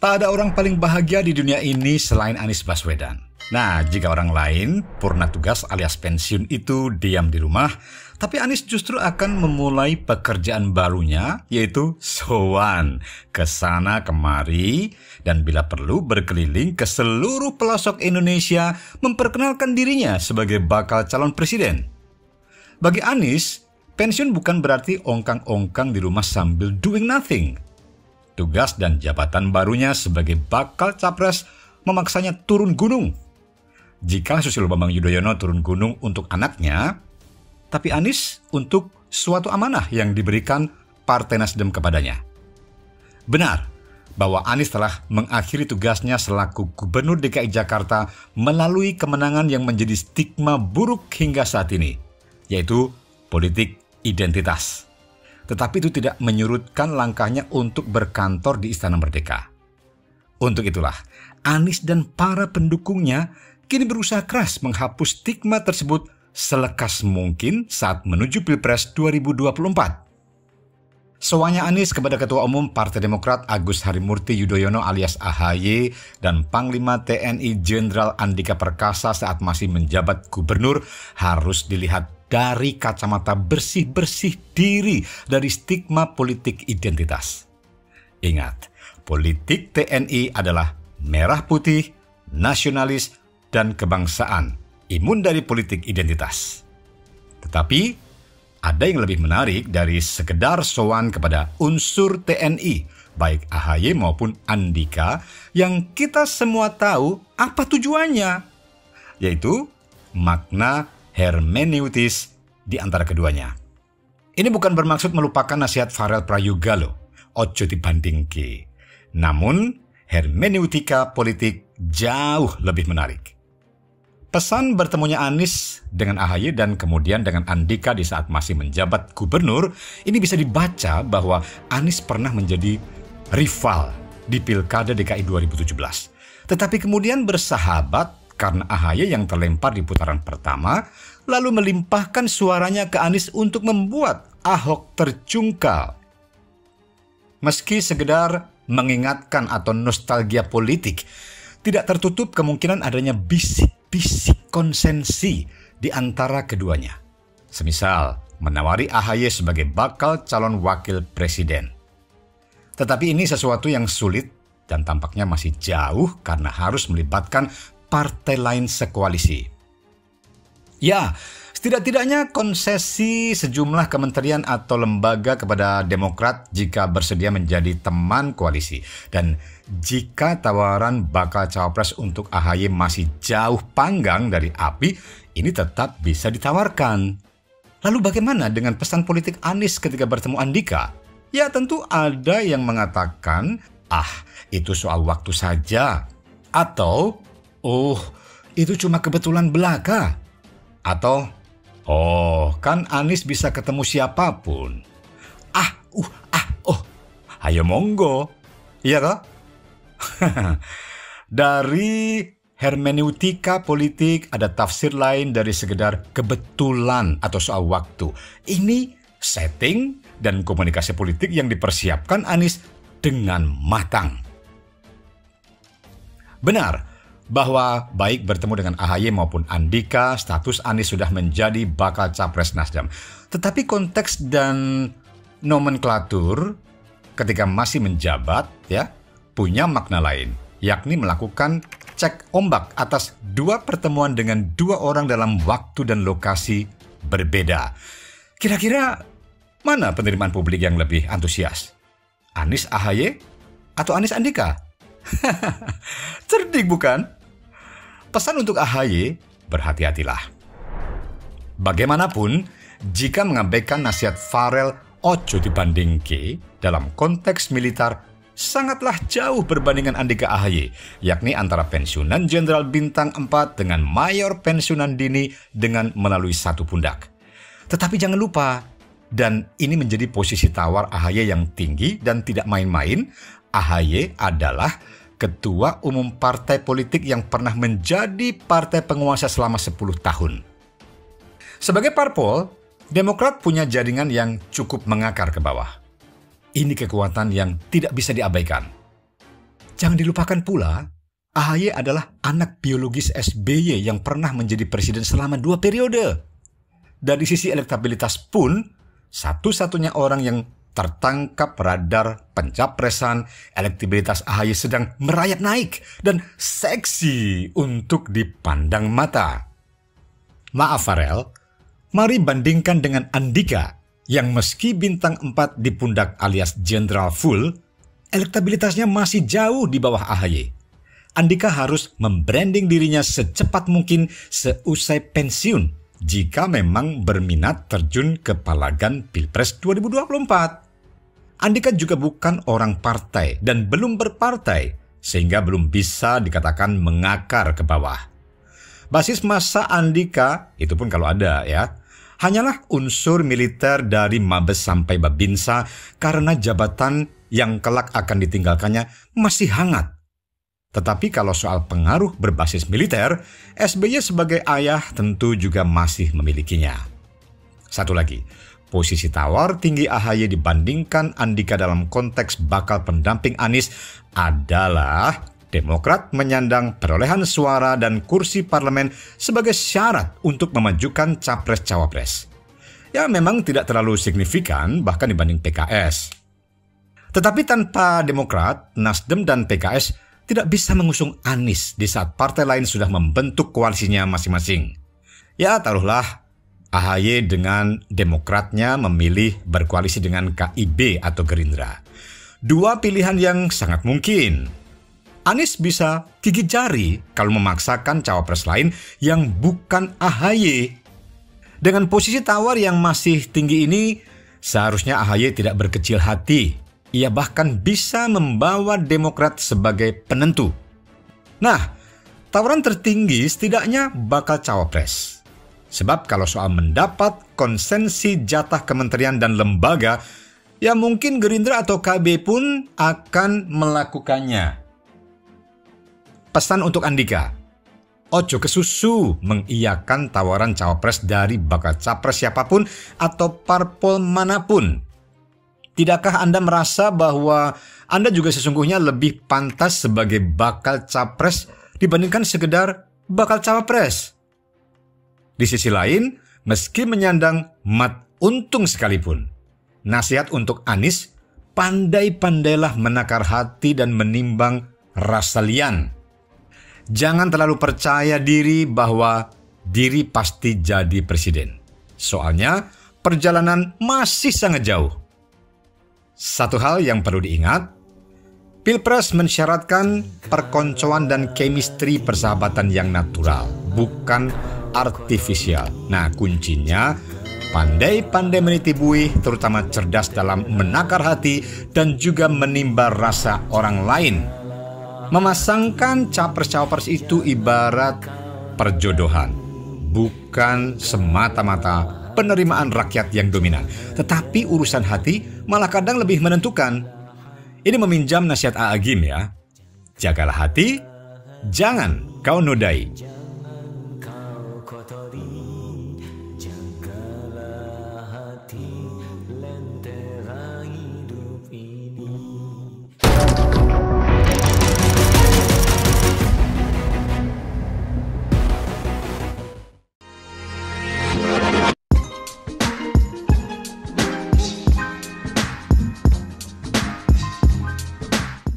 Tak ada orang paling bahagia di dunia ini selain Anies Baswedan. Nah, jika orang lain, purna tugas alias pensiun itu diam di rumah, tapi Anies justru akan memulai pekerjaan barunya, yaitu sowan ke sana kemari, dan bila perlu berkeliling ke seluruh pelosok Indonesia memperkenalkan dirinya sebagai bakal calon presiden. Bagi Anies, pensiun bukan berarti ongkang-ongkang di rumah sambil doing nothing. Tugas dan jabatan barunya sebagai bakal capres memaksanya turun gunung. Jika Susilo Bambang Yudhoyono turun gunung untuk anaknya, tapi Anies untuk suatu amanah yang diberikan Partai Nasdem kepadanya. Benar bahwa Anies telah mengakhiri tugasnya selaku Gubernur DKI Jakarta melalui kemenangan yang menjadi stigma buruk hingga saat ini, yaitu politik identitas. Tetapi itu tidak menyurutkan langkahnya untuk berkantor di Istana Merdeka. Untuk itulah, Anies dan para pendukungnya kini berusaha keras menghapus stigma tersebut selekas mungkin saat menuju Pilpres 2024. Soalnya Anies kepada Ketua Umum Partai Demokrat Agus Harimurti Yudhoyono alias AHY dan Panglima TNI Jenderal Andika Perkasa saat masih menjabat gubernur harus dilihat dari kacamata bersih-bersih diri dari stigma politik identitas. Ingat, politik TNI adalah merah putih, nasionalis, dan kebangsaan, imun dari politik identitas. Tetapi, ada yang lebih menarik dari sekedar sowan kepada unsur TNI, baik AHY maupun Andika, yang kita semua tahu apa tujuannya, yaitu makna hermeneutis di antara keduanya. Ini bukan bermaksud melupakan nasihat Farel Prayoga loh, ojo dibandingke. Namun, hermeneutika politik jauh lebih menarik. Pesan bertemunya Anies dengan AHY dan kemudian dengan Andika di saat masih menjabat gubernur, ini bisa dibaca bahwa Anies pernah menjadi rival di Pilkada DKI 2017. Tetapi kemudian bersahabat karena AHY yang terlempar di putaran pertama, lalu melimpahkan suaranya ke Anies untuk membuat Ahok terjungkal. Meski sekedar mengingatkan atau nostalgia politik, tidak tertutup kemungkinan adanya bisik-bisik konsensi di antara keduanya. Semisal menawari AHY sebagai bakal calon wakil presiden. Tetapi ini sesuatu yang sulit dan tampaknya masih jauh karena harus melibatkan partai lain sekoalisi. Ya, setidak-tidaknya konsesi sejumlah kementerian atau lembaga kepada Demokrat jika bersedia menjadi teman koalisi. Dan jika tawaran bakal cawapres untuk AHY masih jauh panggang dari api, ini tetap bisa ditawarkan. Lalu bagaimana dengan pesan politik Anies ketika bertemu Andika? Ya tentu ada yang mengatakan, itu soal waktu saja. Atau, itu cuma kebetulan belaka. Atau, kan Anies bisa ketemu siapapun. Ayo monggo. Iya toh? Dari hermeneutika politik ada tafsir lain dari sekedar kebetulan atau soal waktu. Ini setting dan komunikasi politik yang dipersiapkan Anies dengan matang. Benar bahwa baik bertemu dengan AHY maupun Andika, status Anies sudah menjadi bakal capres Nasdem. Tetapi konteks dan nomenklatur ketika masih menjabat punya makna lain, yakni melakukan cek ombak atas dua pertemuan dengan dua orang dalam waktu dan lokasi berbeda. Kira-kira mana penerimaan publik yang lebih antusias? Anies AHY atau Anies Andika? Cerdik bukan? Pesan untuk AHY, berhati-hatilah. Bagaimanapun, jika mengabaikan nasihat Farel ojo dibandingke dalam konteks militer, sangatlah jauh perbandingan Andika AHY, yakni antara pensiunan Jenderal Bintang 4 dengan mayor pensiunan dini dengan melalui satu pundak. Tetapi jangan lupa, dan ini menjadi posisi tawar AHY yang tinggi dan tidak main-main, AHY adalah Ketua Umum partai politik yang pernah menjadi partai penguasa selama 10 tahun. Sebagai parpol, Demokrat punya jaringan yang cukup mengakar ke bawah. Ini kekuatan yang tidak bisa diabaikan. Jangan dilupakan pula, AHY adalah anak biologis SBY yang pernah menjadi presiden selama 2 periode. Dari sisi elektabilitas pun, satu-satunya orang yang tertangkap radar pencapresan, elektabilitas AHY sedang merayap naik dan seksi untuk dipandang mata. Maaf Farel, mari bandingkan dengan Andika yang meski bintang 4 di pundak alias Jenderal Full, elektabilitasnya masih jauh di bawah AHY. Andika harus membranding dirinya secepat mungkin seusai pensiun jika memang berminat terjun ke palagan Pilpres 2024. Andika juga bukan orang partai dan belum berpartai, sehingga belum bisa dikatakan mengakar ke bawah. Basis massa Andika, itu pun kalau ada ya, hanyalah unsur militer dari Mabes sampai Babinsa karena jabatan yang kelak akan ditinggalkannya masih hangat. Tetapi kalau soal pengaruh berbasis militer, SBY sebagai ayah tentu juga masih memilikinya. Satu lagi, posisi tawar tinggi AHY dibandingkan Andika dalam konteks bakal pendamping Anies adalah Demokrat menyandang perolehan suara dan kursi parlemen sebagai syarat untuk memajukan capres-cawapres. Ya memang tidak terlalu signifikan bahkan dibanding PKS. Tetapi tanpa Demokrat, Nasdem dan PKS tidak bisa mengusung Anies di saat partai lain sudah membentuk koalisinya masing-masing. Ya taruhlah AHY dengan Demokratnya memilih berkoalisi dengan KIB atau Gerindra. Dua pilihan yang sangat mungkin. Anies bisa gigit jari kalau memaksakan cawapres lain yang bukan AHY. Dengan posisi tawar yang masih tinggi ini, seharusnya AHY tidak berkecil hati. Ia bahkan bisa membawa Demokrat sebagai penentu. Nah, tawaran tertinggi setidaknya bakal cawapres. Sebab kalau soal mendapat konsensi jatah kementerian dan lembaga, ya mungkin Gerindra atau KB pun akan melakukannya. Pesan untuk Andika, ojo kesusu mengiyakan tawaran cawapres dari bakal capres siapapun atau parpol manapun. Tidakkah Anda merasa bahwa Anda juga sesungguhnya lebih pantas sebagai bakal capres dibandingkan sekedar bakal cawapres? Di sisi lain, meski menyandang mat untung sekalipun, nasihat untuk Anies, pandai-pandailah menakar hati dan menimbang rasa lian. Jangan terlalu percaya diri bahwa diri pasti jadi presiden. Soalnya perjalanan masih sangat jauh. Satu hal yang perlu diingat, Pilpres mensyaratkan perkoncoan dan chemistry persahabatan yang natural, bukan artifisial. Nah, kuncinya pandai-pandai meniti buih, terutama cerdas dalam menakar hati dan juga menimba rasa orang lain. Memasangkan capres-cawapres itu ibarat perjodohan, bukan semata-mata penerimaan rakyat yang dominan, tetapi urusan hati malah kadang lebih menentukan. Ini meminjam nasihat A.A. Gim ya. Jagalah hati, jangan kau nodai.